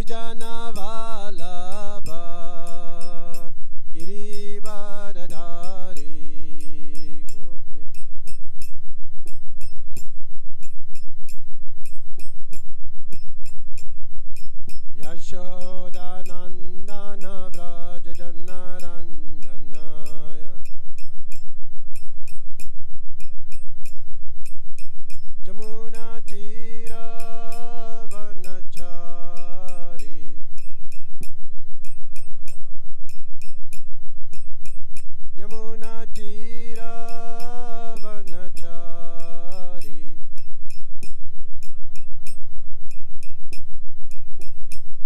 Janavalabha Girivardhari Yashodanandana Braja Janaranjanaya Jamuna Tira Vanachari Yamuna Tira Vanachari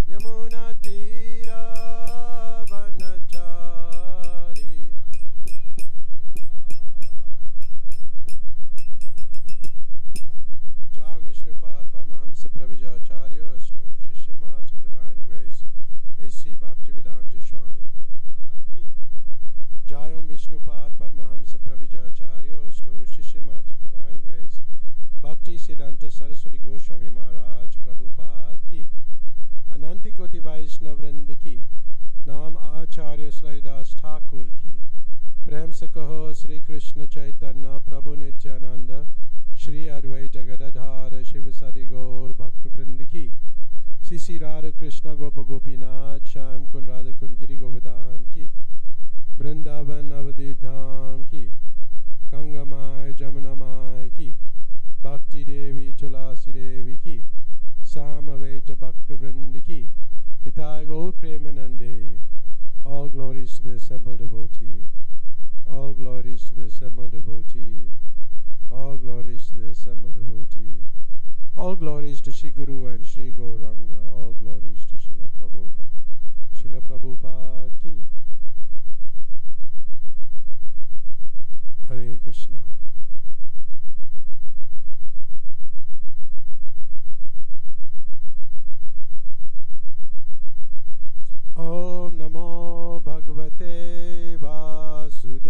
Yamuna Tira Vanachari Jam Vishnupad Paramahamsa Pravijacharya Astor Shishima to Divine Grace A.C. Bhaktivedanta Swami Prabhupada Ki Jayam Vishnupad Paramahamsa Pravijacharya Astor Shishima to Divine Grace Bhakti Siddhanta Saraswati Goswami Maharaj Prabhupada Ki Ananti Koti Vaishnav Vrind Ki Naam Acharya Sridas Thakur Ki Prem se kaho Sri Krishna Chaitanya Prabhu Nityananda Shri Advaita Gadadhara Shiva Sati Gaur Bhakta Vrind Ki Sisi Radha Krishna Gopa Gopinath Shyam Kun Radha Kun Giri Govardhan Ki Vrindavan Navadip Dham Ki Ganga Mai Jamuna Mai Ki Bhakti Devi Tulasi Devi Ki Samaveta Bhakta Vrind Ki Nitai Gaur Premanande. All glories to the assembled devotees. All glories to the assembled devotees. All glories to the assembled devotees. All glories to Shri Guru and Shri Gauranga. All glories to Srila Prabhupada. Srila Prabhupada Ki. Hare Krishna. Om Namo Bhagavate Vasudevaya.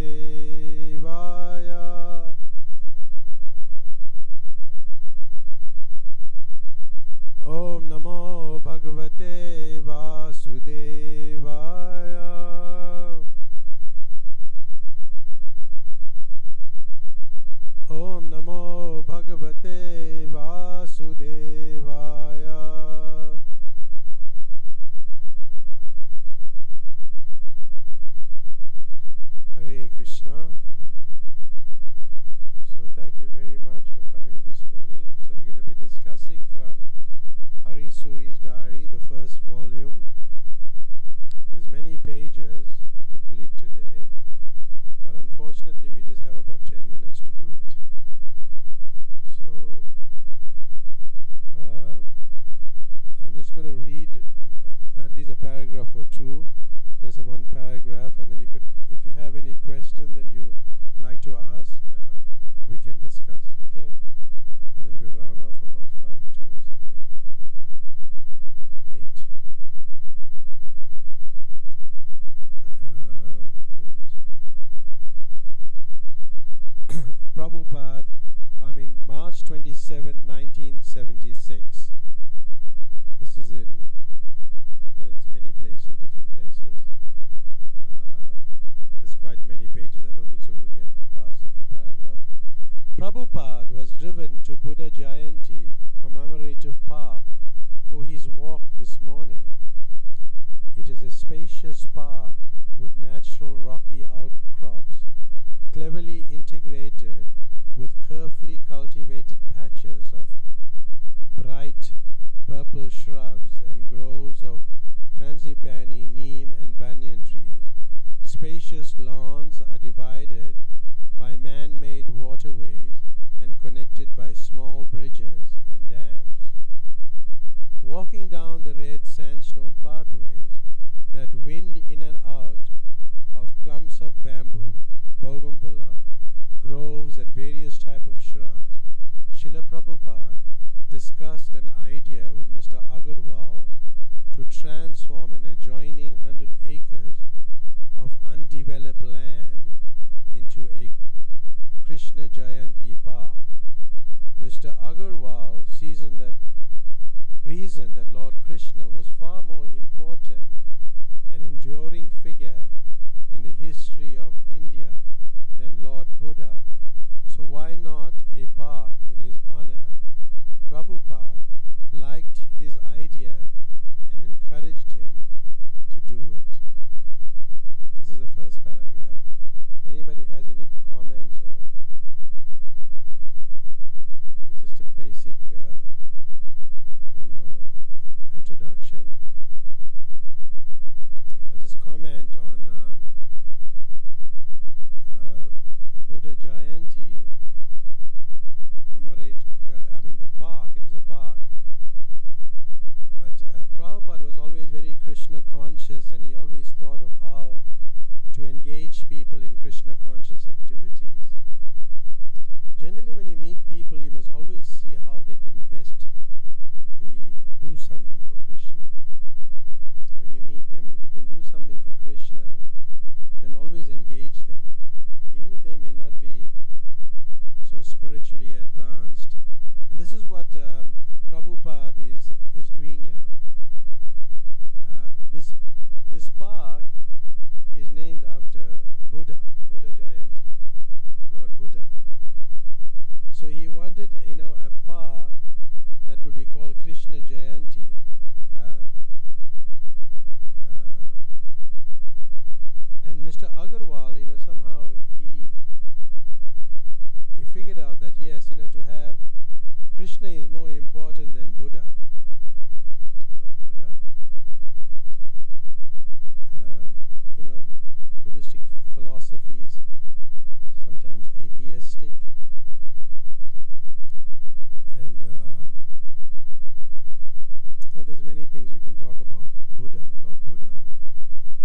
Om Namo Bhagavate Vasudevaya. Om Namo Bhagavate Vasudevaya. Hare Krishna. So thank you very much for coming this morning. So we're going to be discussing from Hari Suri's Diary, the first volume. There's many pages to complete today, but unfortunately we just have about 10 minutes to do it. So I'm just going to read at least a paragraph or two. There's one paragraph, and then you could, if you have any questions and you like to ask, we can discuss, okay? And then we'll round off about 5 to or something. 8. Let me just read. Prabhupada, March 27, 1976. This is in, no, it's many places, different places. But there's quite many pages. I don't think so we'll get past a few paragraphs. Prabhupada was driven to Buddha Jayanti commemorative park for his walk this morning. It is a spacious park with natural rocky outcrops, cleverly integrated with carefully cultivated patches of bright purple shrubs and groves of frangipani, neem and banyan trees. Spacious lawns are divided by man-made waterways and connected by small bridges and dams. Walking down the red sandstone pathways that wind in and out of clumps of bamboo, bougainvillea, groves and various types of shrubs, Srila Prabhupada discussed an idea with Mr. Agarwal to transform an adjoining 100 acres of undeveloped land into a Krishna Jayanti Park. Mr. Agarwal reason that Lord Krishna was far more important, an enduring figure in the history of India than Lord Buddha. So why not a park in his honor? Prabhupada liked his idea and encouraged him to do it. This is the first paragraph. Anybody has any comments, or it's just a basic, introduction. I'll just comment on Buddha Jayanti. The park. It was a park. But Prabhupada was always very Krishna conscious, and he always thought of how to engage people in Krishna conscious activities. Generally, when you meet people, you must always see how they can best do something for Krishna. When you meet them, if they can do something for Krishna, then always engage them, even if they may not be so spiritually advanced. And this is what Prabhupada is doing here. This park is named after Buddha Jayanti, Lord Buddha. So he wanted, a park that would be called Krishna Jayanti. And Mr. Agarwal, somehow he figured out that yes, to have Krishna is more important than Buddha, Lord Buddha. Buddhistic philosophy is sometimes atheistic, and there's many things we can talk about Buddha, Lord Buddha,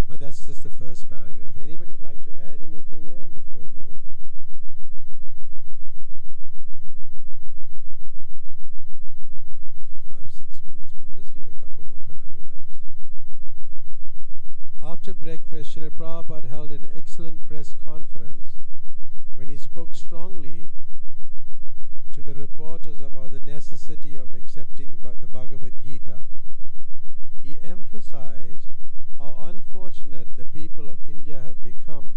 but that's just the first paragraph. Anybody would like to add anything here before we move on? 5-6 minutes more. Let's read a couple more paragraphs. After breakfast, Srila Prabhupada held an excellent press conference when he spoke strongly to the reporters about the necessity of accepting the Bhagavad Gita. He emphasized how unfortunate the people of India have become.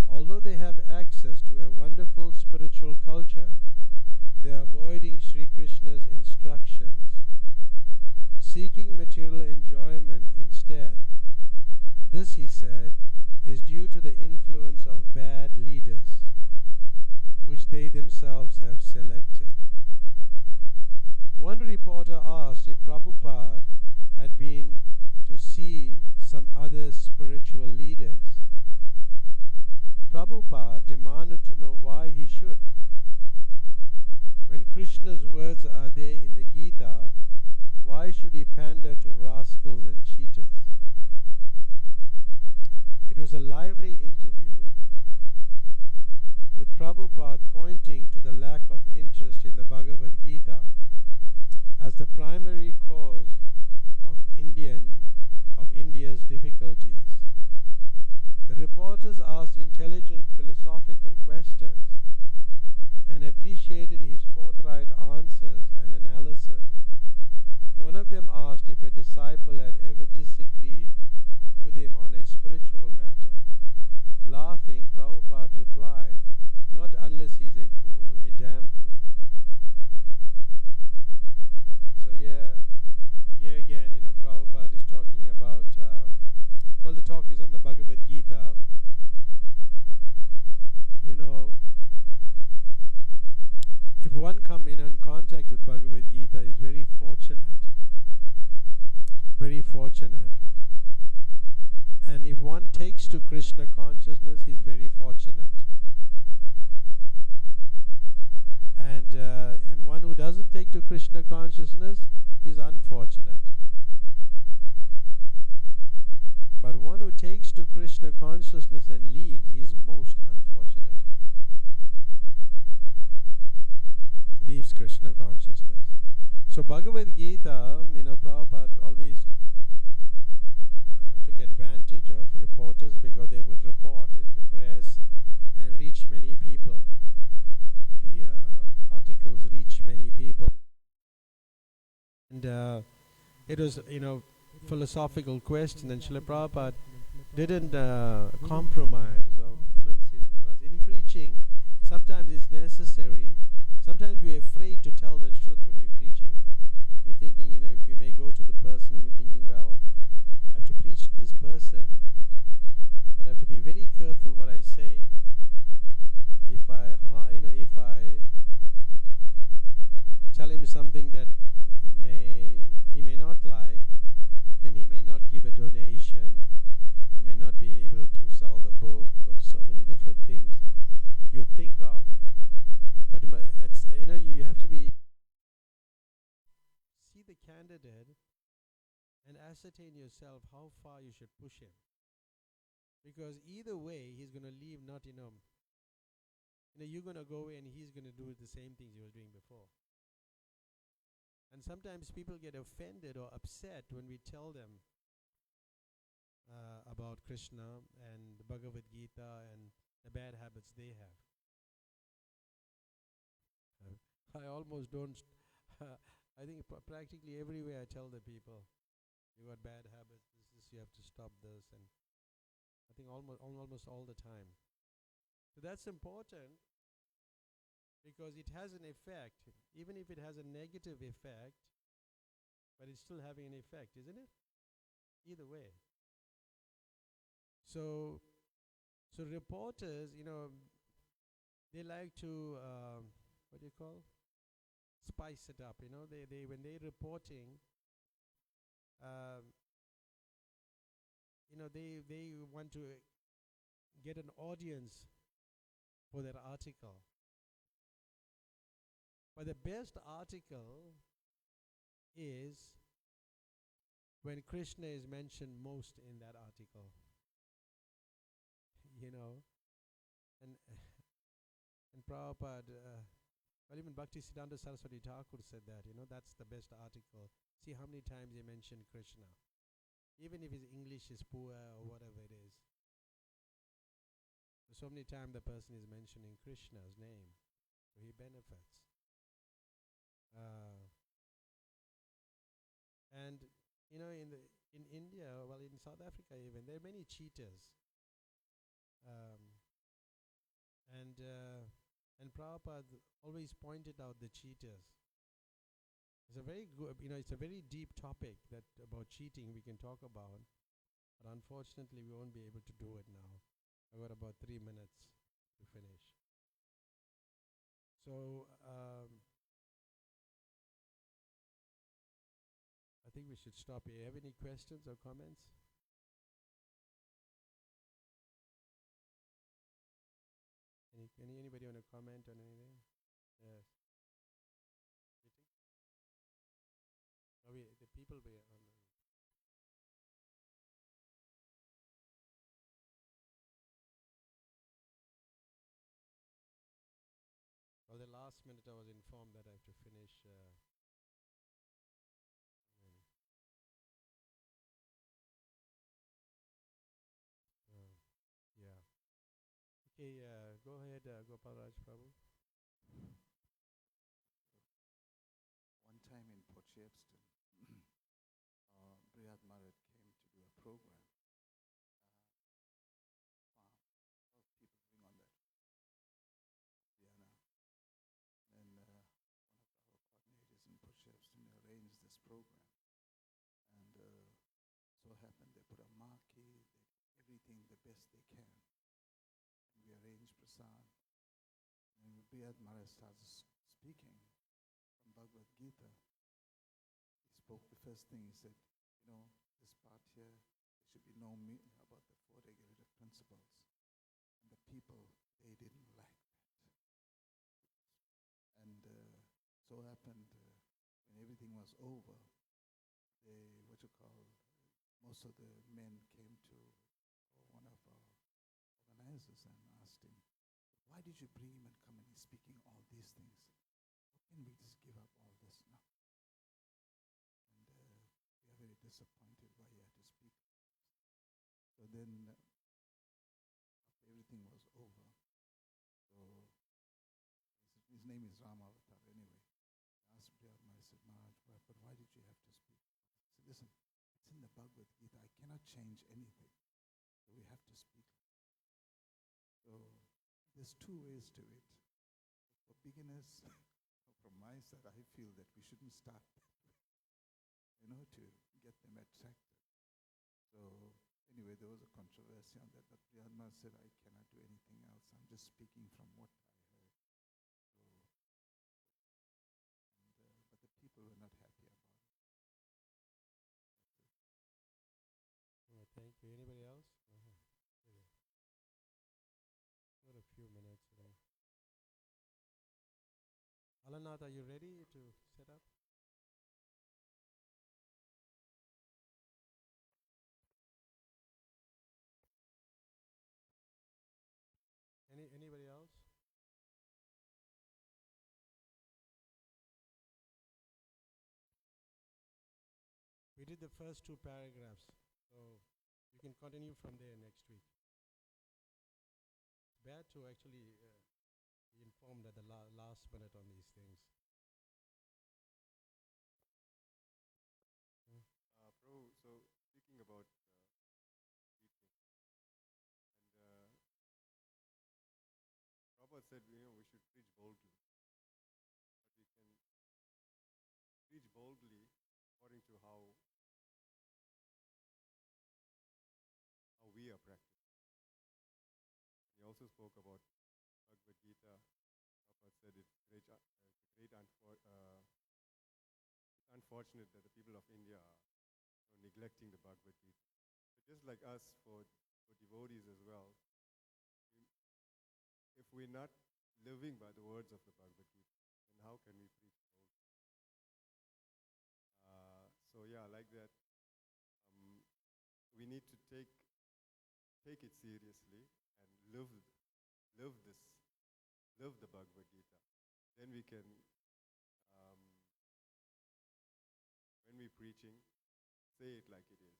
Although they have access to a wonderful spiritual culture, they are avoiding Sri Krishna's instructions, seeking material enjoyment instead. This, he said, is due to the influence of bad leaders, which they themselves have selected. One reporter asked if Prabhupada had been to see some other spiritual leaders. Prabhupada demanded to know why he should. When Krishna's words are there in the Gita, why should he pander to rascals and cheaters? It was a lively interview, with Prabhupada pointing to the lack of interest in the Bhagavad Gita as the primary cause of India's difficulties. The reporters asked intelligent philosophical questions and appreciated his forthright answers and analysis. One of them asked if a disciple had ever disagreed with him on a spiritual matter. Laughing, Prabhupada replied, "Not unless he's a fool, a damn fool." So here again, Prabhupada is talking about, the talk is on the Bhagavad Gita. If one come in contact with Bhagavad Gita, is very fortunate. Very fortunate. And if one takes to Krishna consciousness, he's very fortunate. And one who doesn't take to Krishna consciousness is unfortunate. But one who takes to Krishna consciousness and leaves, he is most unfortunate. Leaves Krishna consciousness. So Bhagavad Gita, Prabhupada always took advantage of reporters because they would report in the press and reach many people. The articles reach many people. And it was, philosophical question, and Srila Prabhupada didn't compromise or mince his words. In preaching, sometimes it's necessary. Sometimes we're afraid to tell the truth when we're preaching. We're thinking, if we may go to the person and we're thinking, well, I have to preach to this person. I have to be very careful what I say. If I tell him something that he may not like, then he may not give a donation. I may not be able to sell the book, or so many different things you think of. But it's, you have to see the candidate and ascertain yourself how far you should push him. Because either way, he's going to leave not, you're going to go away and he's going to do the same things he was doing before. And sometimes people get offended or upset when we tell them about Krishna and the Bhagavad Gita and the bad habits they have. I almost don't, I think practically everywhere I tell the people, you got bad habits, this, you have to stop this, and I think almost all the time. So that's important because it has an effect, even if it has a negative effect, but it's still having an effect, isn't it? Either way. So reporters, they like to, what do you call? Spice it up, They when they're reporting, they want to get an audience for their article. But the best article is when Krishna is mentioned most in that article. And Prabhupada, well, even Bhaktisiddhanta Saraswati Thakur said that, that's the best article. See how many times they mention Krishna. Even if his English is poor or whatever it is. So many times the person is mentioning Krishna's name, so he benefits. And in India, well, in South Africa even, there are many cheaters. And Prabhupada always pointed out the cheaters. It's a very good, it's a very deep topic that about cheating we can talk about, but unfortunately we won't be able to do it now. I've got about 3 minutes to finish. So I think we should stop here. Have any questions or comments? Anybody want to comment on anything? Yes. The people were on the. Well, the last minute I was informed that I have to finish. Yeah. Okay, go ahead, Gopal Raj Prabhu. One time in Port Shepstone, Brihad Maharaj came to do a program. Farm, a lot of people living on that Vienna. And one of our coordinators in Port Shepstone arranged this program. And so happened they put a marquee, they did everything the best they can. And we arranged prasad. And Brihad Maharaj starts speaking from Bhagavad Gita. He spoke the first thing, he said, this part here, there should be no about the 4 regulative principles. And the people, they didn't like that. And so happened, when everything was over, most of the men came to one of our organizers and asked him, why did you bring him and come and he's speaking all these things? How can we just give up all this now? And we are very disappointed why he had to speak. So then, after everything was over, so his name is Rama Avatar anyway. I asked Brihad Maharaj, I said, Maharaj, but why did you Bhagavad Gita. I cannot change anything. So we have to speak. So there's two ways to it. For beginners, from my side, I feel that we shouldn't start that way, to get them attracted. So anyway, there was a controversy on that, but Raghunath said, I cannot do anything else. I'm just speaking from what I heard. So, but the people were not happy about it. Thank you. Anybody else? Got a few minutes. Alanath, are you ready to set up? Anybody else? We did the first two paragraphs, so you can continue from there next week. It's bad to actually be informed at the last minute on these things. Prabhu, so speaking about teaching, and Prabhupada said, we should preach boldly, but we can preach boldly according to how we are practicing. He also spoke about Bhagavad Gita. Prabhupada said it's unfortunate that the people of India are neglecting the Bhagavad Gita. But just like us, for devotees as well, if we're not living by the words of the Bhagavad Gita, then how can we preach boldly? So yeah, like that, we need to take it seriously and live the Bhagavad Gita. Then we can, when we're preaching, say it like it is.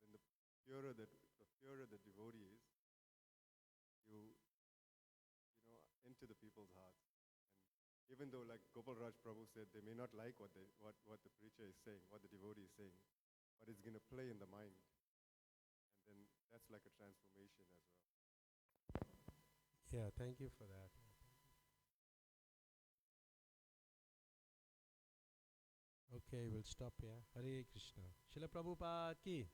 And then the purer the devotee is, you enter the people's hearts. And even though, like Gopal Raj Prabhu said, they may not like what the preacher is saying, what the devotee is saying, but it's going to play in the mind. And then that's like a transformation as well. Yeah, thank you for that. Okay, we'll stop here. Hare Krishna. Srila Prabhupada ki.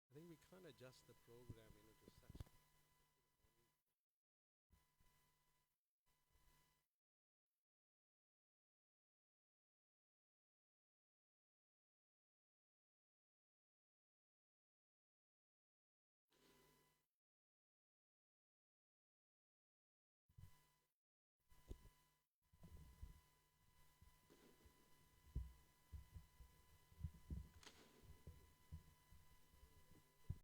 I think we can't adjust the